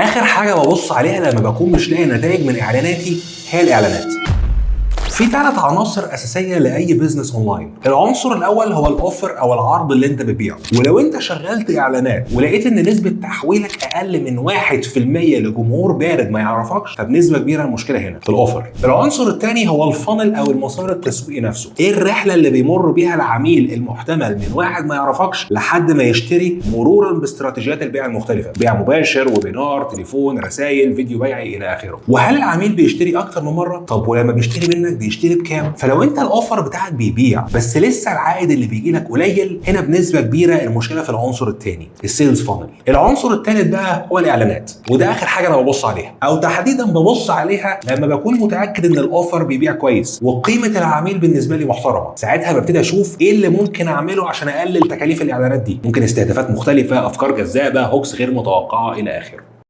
اخر حاجه ببص عليها لما بكون مش لاقي نتائج من اعلاناتي هي الاعلانات. في 3 عناصر اساسيه لاي بزنس اونلاين. العنصر الاول هو الاوفر او العرض اللي انت بتبيعه، ولو انت شغلت اعلانات ولقيت ان نسبه تحويلك اقل من 1% لجمهور بارد ما يعرفكش، فبنسبه كبيره المشكله هنا في الاوفر. العنصر الثاني هو الفانل او المسار التسويقي نفسه. ايه الرحله اللي بيمر بيها العميل المحتمل من واحد ما يعرفكش لحد ما يشتري، مرورا باستراتيجيات البيع المختلفه، بيع مباشر، ويبينار، تليفون، رسائل، فيديو بيعي الى اخره. وهل العميل بيشتري اكتر من مره؟ طب ولما بيشتري منك بيشتري بكام؟ فلو انت الاوفر بتاعك بيبيع بس لسه العائد اللي بيجي لك قليل، هنا بنسبه كبيره المشكله في العنصر الثاني، السيلز فانل. العنصر الثالث بقى هو الاعلانات، وده اخر حاجه انا ببص عليها، او تحديدا ببص عليها لما بكون متاكد ان الاوفر بيبيع كويس وقيمه العميل بالنسبه لي محترمه. ساعتها ببتدي اشوف ايه اللي ممكن اعمله عشان اقلل تكاليف الاعلانات دي. ممكن استهدافات مختلفه، افكار جذابه، هوكس غير متوقعه الى اخره.